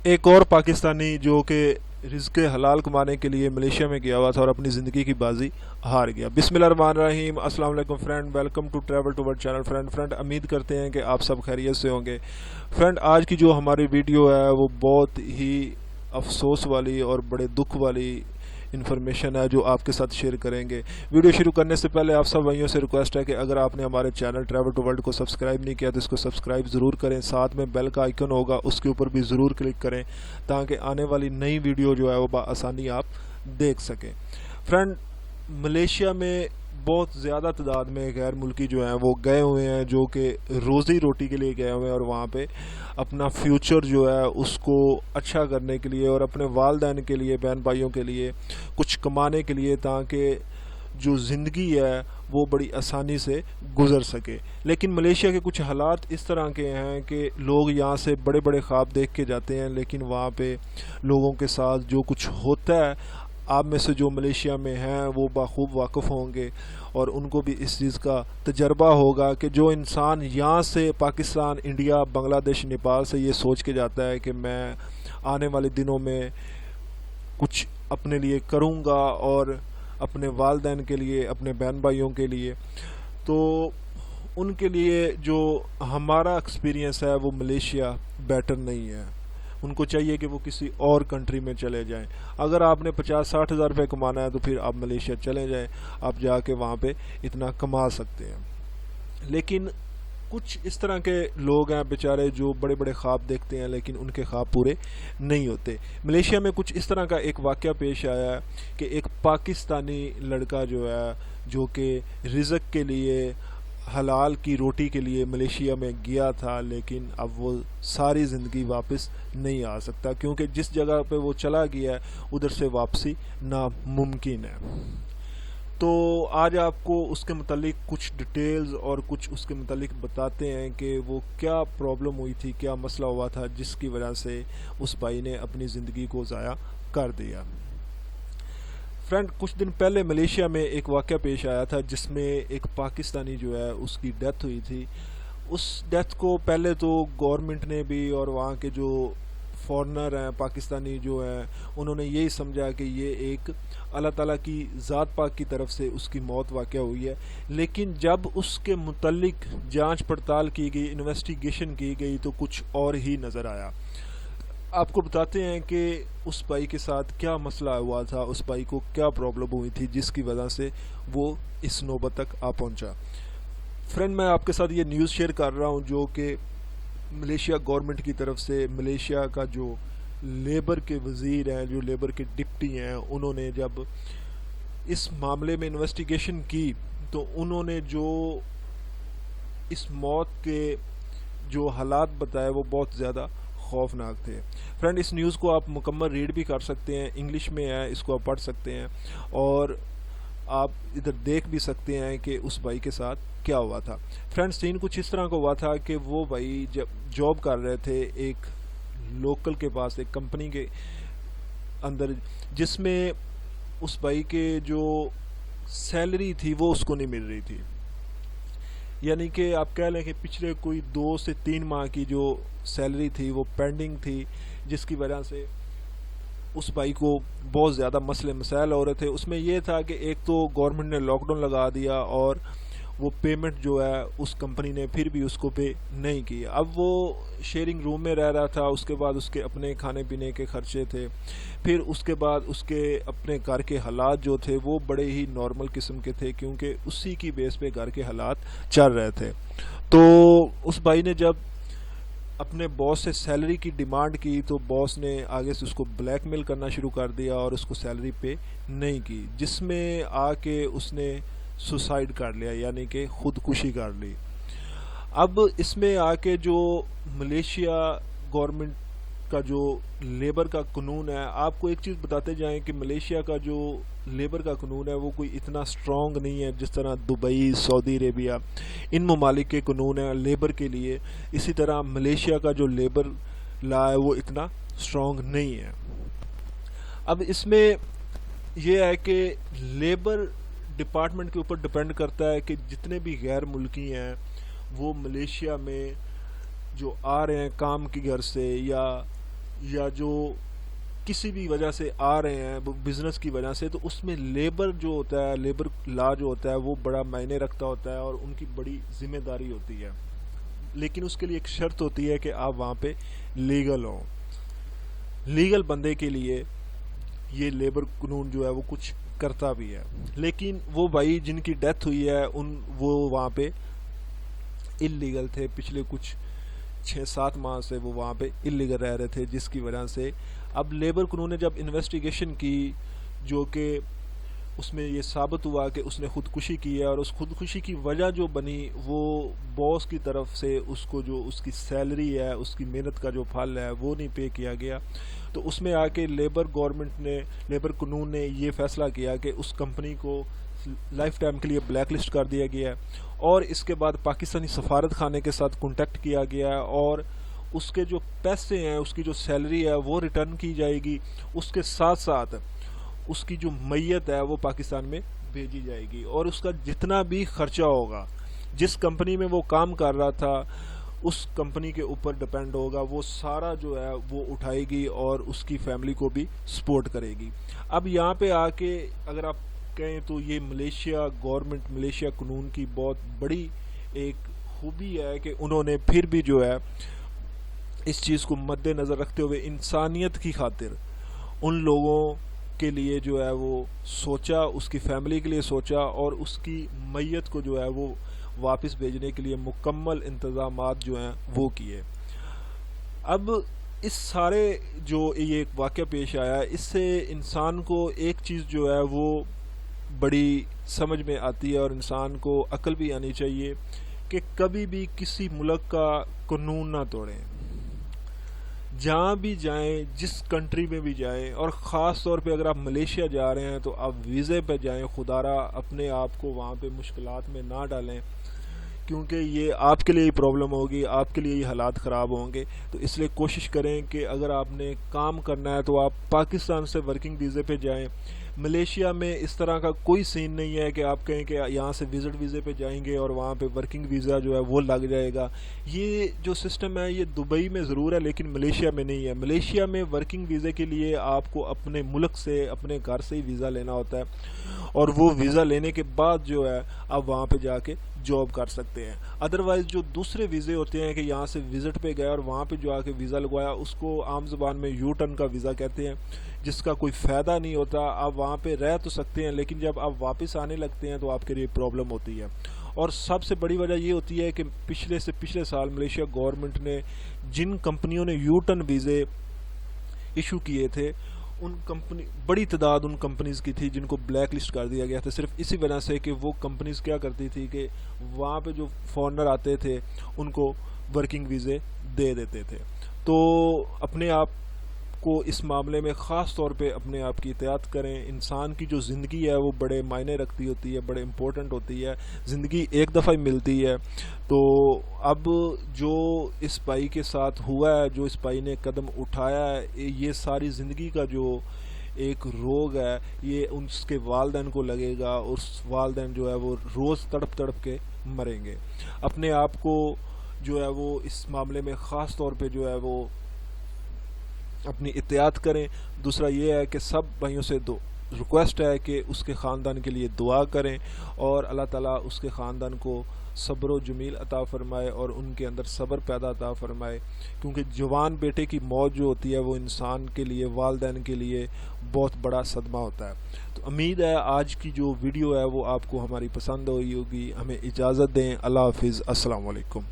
ایک اور پاکستانی جو کہ رزق حلال کمانے کے لیے ملیشیا میں گیا ہوا تھا اور اپنی زندگی کی بازی ہار گیا۔ بسم اللہ الرحمن الرحیم۔ السلام علیکم friend, welcome to travel to world channel. Friend امید کرتے ہیں کہ آپ سب خیریت سے ہوں گے۔ فرینڈ آج کی جو ہماری ویڈیو ہے وہ بہت ہی افسوس والی اور بڑے دکھ والی انفارمیشن ہے جو آپ کے ساتھ شیئر کریں گے۔ ویڈیو شروع کرنے سے پہلے آپ سب بھائیوں سے ریکویسٹ ہے کہ اگر آپ نے ہمارے چینل ٹریول ٹو ورلڈ کو سبسکرائب نہیں کیا تو اس کو سبسکرائب ضرور کریں، ساتھ میں بیل کا آئیکن ہوگا اس کے اوپر بھی ضرور کلک کریں تاکہ آنے والی نئی ویڈیو جو ہے وہ بآسانی آپ دیکھ سکیں۔ فرینڈ ملیشیا میں بہت زیادہ تعداد میں غیر ملکی جو ہیں وہ گئے ہوئے ہیں جو کہ روزی روٹی کے لیے گئے ہوئے ہیں اور وہاں پہ اپنا فیوچر جو ہے اس کو اچھا کرنے کے لیے اور اپنے والدین کے لیے، بہن بھائیوں کے لیے کچھ کمانے کے لیے تاکہ جو زندگی ہے وہ بڑی آسانی سے گزر سکے۔ لیکن ملیشیا کے کچھ حالات اس طرح کے ہیں کہ لوگ یہاں سے بڑے بڑے خواب دیکھ کے جاتے ہیں لیکن وہاں پہ لوگوں کے ساتھ جو کچھ ہوتا ہے، آپ میں سے جو ملیشیا میں ہیں وہ بخوب واقف ہوں گے اور ان کو بھی اس چیز کا تجربہ ہوگا کہ جو انسان یہاں سے پاکستان، انڈیا، بنگلہ دیش، نیپال سے یہ سوچ کے جاتا ہے کہ میں آنے والے دنوں میں کچھ اپنے لیے کروں گا اور اپنے والدین کے لیے، اپنے بہن بھائیوں کے لیے، تو ان کے لیے جو ہمارا ایکسپیرینس ہے وہ ملیشیا بیٹر نہیں ہے۔ ان کو چاہیے کہ وہ کسی اور کنٹری میں چلے جائیں۔ اگر آپ نے 50-60 ہزار روپے کمانا ہے تو پھر آپ ملیشیا چلے جائیں، آپ جا کے وہاں پہ اتنا کما سکتے ہیں۔ لیکن کچھ اس طرح کے لوگ ہیں بیچارے جو بڑے بڑے خواب دیکھتے ہیں لیکن ان کے خواب پورے نہیں ہوتے۔ ملیشیا میں کچھ اس طرح کا ایک واقعہ پیش آیا ہے کہ ایک پاکستانی لڑکا جو ہے جو کہ رزق کے لیے، حلال کی روٹی کے لیے ملیشیا میں گیا تھا لیکن اب وہ ساری زندگی واپس نہیں آ سکتا کیونکہ جس جگہ پہ وہ چلا گیا ہے ادھر سے واپسی ناممکن ہے۔ تو آج آپ کو اس کے متعلق کچھ ڈیٹیلز اور کچھ اس کے متعلق بتاتے ہیں کہ وہ کیا پرابلم ہوئی تھی، کیا مسئلہ ہوا تھا جس کی وجہ سے اس بھائی نے اپنی زندگی کو ضائع کر دیا۔ فرینڈ کچھ دن پہلے ملیشیا میں ایک واقعہ پیش آیا تھا جس میں ایک پاکستانی جو ہے اس کی ڈیتھ ہوئی تھی۔ اس ڈیتھ کو پہلے تو گورنمنٹ نے بھی اور وہاں کے جو فارنر ہیں، پاکستانی جو ہیں، انہوں نے یہی سمجھا کہ یہ ایک اللہ تعالیٰ کی ذات پاک کی طرف سے اس کی موت واقع ہوئی ہے۔ لیکن جب اس کے متعلق جانچ پڑتال کی گئی، انویسٹیگیشن کی گئی تو کچھ اور ہی نظر آیا۔ آپ کو بتاتے ہیں کہ اس بھائی کے ساتھ کیا مسئلہ ہوا تھا، اس بھائی کو کیا پرابلم ہوئی تھی جس کی وجہ سے وہ اس نوبت تک آ پہنچا۔ فرینڈ میں آپ کے ساتھ یہ نیوز شیئر کر رہا ہوں جو کہ ملیشیا گورنمنٹ کی طرف سے ملیشیا کا جو لیبر کے وزیر ہیں، جو لیبر کے ڈپٹی ہیں، انہوں نے جب اس معاملے میں انویسٹیگیشن کی تو انہوں نے جو اس موت کے جو حالات بتائے وہ بہت زیادہ خوفناک تھے۔ فرینڈ اس نیوز کو آپ مکمل ریڈ بھی کر سکتے ہیں، انگلش میں ہے، اس کو آپ پڑھ سکتے ہیں اور آپ ادھر دیکھ بھی سکتے ہیں کہ اس بھائی کے ساتھ کیا ہوا تھا۔ فرینڈ سین کچھ اس طرح کا ہوا تھا کہ وہ بھائی جب جاب کر رہے تھے ایک لوکل کے پاس، ایک کمپنی کے اندر، جس میں اس بھائی کے جو سیلری تھی وہ اس کو نہیں مل رہی تھی، یعنی کہ آپ کہہ لیں کہ پچھلے کوئی 2 سے 3 ماہ کی جو سیلری تھی وہ پینڈنگ تھی، جس کی وجہ سے اس بھائی کو بہت زیادہ مسئلے مسائل ہو رہے تھے۔ اس میں یہ تھا کہ ایک تو گورنمنٹ نے لاک ڈاؤن لگا دیا اور وہ پیمنٹ جو ہے اس کمپنی نے پھر بھی اس کو پے نہیں کی۔ اب وہ شیئرنگ روم میں رہ رہا تھا، اس کے بعد اس کے اپنے کھانے پینے کے خرچے تھے، پھر اس کے بعد اس کے اپنے گھر کے حالات جو تھے وہ بڑے ہی نارمل قسم کے تھے کیونکہ اسی کی بیس پہ گھر کے حالات چل رہے تھے۔ تو اس بھائی نے جب اپنے باس سے سیلری کی ڈیمانڈ کی تو باس نے آگے سے اس کو بلیک میل کرنا شروع کر دیا اور اس کو سیلری پے نہیں کی، جس میں آ کے اس نے سوسائڈ کر لیا، یعنی کہ خودکشی کر لی۔ اب اس میں آ کے جو ملیشیا گورنمنٹ کا جو لیبر کا قانون ہے، آپ کو ایک چیز بتاتے جائیں کہ ملیشیا کا جو لیبر کا قانون ہے وہ کوئی اتنا سٹرونگ نہیں ہے جس طرح دبئی، سعودی عربیہ، ان ممالک کے قانون ہیں لیبر کے لیے، اسی طرح ملیشیا کا جو لیبر لا ہے وہ اتنا سٹرونگ نہیں ہے۔ اب اس میں یہ ہے کہ لیبر ڈپارٹمنٹ کے اوپر ڈپینڈ کرتا ہے کہ جتنے بھی غیر ملکی ہیں وہ ملیشیا میں جو آ رہے ہیں کام کی غرض سے یا یا جو کسی بھی وجہ سے آ رہے ہیں بزنس کی وجہ سے، تو اس میں لیبر جو ہوتا ہے، لیبر لا جو ہوتا ہے وہ بڑا معنی رکھتا ہوتا ہے اور ان کی بڑی ذمہ داری ہوتی ہے، لیکن اس کے لیے ایک شرط ہوتی ہے کہ آپ وہاں پہ لیگل ہوں۔ لیگل بندے کے لیے یہ لیبر قانون جو ہے وہ کچھ کرتا بھی ہے، لیکن وہ بھائی جن کی ڈیتھ ہوئی ہے وہ وہاں پہ اللیگل تھے، پچھلے کچھ 6-7 ماہ سے وہ وہاں پہ اللیگل رہ رہے تھے، جس کی وجہ سے اب لیبر قانون نے جب انویسٹیگیشن کی، جو کہ اس میں یہ ثابت ہوا کہ اس نے خودکشی کی ہے، اور اس خودکشی کی وجہ جو بنی وہ باس کی طرف سے اس کو جو اس کی سیلری ہے، اس کی محنت کا جو پھل ہے وہ نہیں پے کیا گیا، تو اس میں آ کے لیبر قانون نے یہ فیصلہ کیا کہ اس کمپنی کو لائف ٹائم کے لیے بلیک لسٹ کر دیا گیا ہے، اور اس کے بعد پاکستانی سفارت خانے کے ساتھ کنٹیکٹ کیا گیا ہے، اور اس کے جو پیسے ہیں، اس کی جو سیلری ہے وہ ریٹرن کی جائے گی، اس کے ساتھ ساتھ اس کی جو میت ہے وہ پاکستان میں بھیجی جائے گی، اور اس کا جتنا بھی خرچہ ہوگا، جس کمپنی میں وہ کام کر رہا تھا اس کمپنی کے اوپر ڈپینڈ ہوگا، وہ سارا جو ہے وہ اٹھائے گی اور اس کی فیملی کو بھی سپورٹ کرے گی۔ اب یہاں پہ آ کے اگر آپ کہیں تو یہ ملیشیا گورنمنٹ، ملیشیا قانون کی بہت بڑی ایک خوبی ہے کہ انہوں نے پھر بھی جو ہے اس چیز کو مد نظر رکھتے ہوئے انسانیت کی خاطر ان لوگوں کے لیے جو ہے وہ سوچا، اس کی فیملی کے لیے سوچا، اور اس کی میت کو جو ہے وہ واپس بھیجنے کے لیے مکمل انتظامات جو ہیں وہ کیے۔ اب اس سارے جو یہ ایک واقعہ پیش آیا، اس سے انسان کو ایک چیز جو ہے وہ بڑی سمجھ میں آتی ہے، اور انسان کو عقل بھی آنی چاہیے کہ کبھی بھی کسی ملک کا قانون نہ توڑیں، جہاں بھی جائیں، جس کنٹری میں بھی جائیں، اور خاص طور پہ اگر آپ ملیشیا جا رہے ہیں تو آپ ویزے پہ جائیں، خدا را اپنے آپ کو وہاں پہ مشکلات میں نہ ڈالیں، کیونکہ یہ آپ کے لیے ہی پرابلم ہوگی، آپ کے لیے ہی حالات خراب ہوں گے۔ تو اس لیے کوشش کریں کہ اگر آپ نے کام کرنا ہے تو آپ پاکستان سے ورکنگ ویزے پہ جائیں۔ ملیشیا میں اس طرح کا کوئی سین نہیں ہے کہ آپ کہیں کہ یہاں سے وزٹ ویزے پہ جائیں گے اور وہاں پہ ورکنگ ویزا جو ہے وہ لگ جائے گا۔ یہ جو سسٹم ہے یہ دبئی میں ضرور ہے، لیکن ملیشیا میں نہیں ہے۔ ملیشیا میں ورکنگ ویزے کے لیے آپ کو اپنے ملک سے، اپنے گھر سے ہی ویزا لینا ہوتا ہے، اور وہ ویزا لینے کے بعد جو ہے آپ وہاں پہ جا کے جاب کر سکتے ہیں۔ ادروائز جو دوسرے ویزے ہوتے ہیں کہ یہاں سے وزٹ پہ گئے اور وہاں پہ جو آ کے ویزا لگوایا، اس کو عام زبان میں یو ٹرن کا ویزا کہتے ہیں، جس کا کوئی فائدہ نہیں ہوتا۔ آپ وہاں پہ رہ تو سکتے ہیں، لیکن جب آپ واپس آنے لگتے ہیں تو آپ کے لیے پرابلم ہوتی ہے۔ اور سب سے بڑی وجہ یہ ہوتی ہے کہ پچھلے سال ملیشیا گورنمنٹ نے جن کمپنیوں نے یو ٹرن ویزے ایشو کیے تھے، بڑی تعداد ان کمپنیز کی تھی جن کو بلیک لسٹ کر دیا گیا تھا، صرف اسی وجہ سے کہ وہ کمپنیز کیا کرتی تھی کہ وہاں پہ جو فارنر آتے تھے ان کو ورکنگ ویزے دے دیتے تھے۔ تو اپنے آپ کو اس معاملے میں خاص طور پہ اپنے آپ کی احتیاط کریں۔ انسان کی جو زندگی ہے وہ بڑے معنی رکھتی ہوتی ہے، بڑے امپورٹنٹ ہوتی ہے، زندگی ایک دفعہ ہی ملتی ہے۔ تو اب جو اس بھائی کے ساتھ ہوا ہے، جو اس بھائی نے قدم اٹھایا ہے، یہ ساری زندگی کا جو ایک روگ ہے یہ اس کے والدین کو لگے گا، اور والدین جو ہے وہ روز تڑپ تڑپ کے مریں گے۔ اپنے آپ کو جو ہے وہ اس معاملے میں خاص طور پہ جو ہے وہ اپنی احتیاط کریں۔ دوسرا یہ ہے کہ سب بھائیوں سے ریکویسٹ ہے کہ اس کے خاندان کے لیے دعا کریں، اور اللہ تعالیٰ اس کے خاندان کو صبر و جمیل عطا فرمائے اور ان کے اندر صبر پیدا عطا فرمائے، کیونکہ جوان بیٹے کی موت جو ہوتی ہے وہ انسان کے لیے، والدین کے لیے بہت بڑا صدمہ ہوتا ہے۔ تو امید ہے آج کی جو ویڈیو ہے وہ آپ کو ہماری پسند ہوئی ہوگی۔ ہمیں اجازت دیں، اللہ حافظ، السلام علیکم۔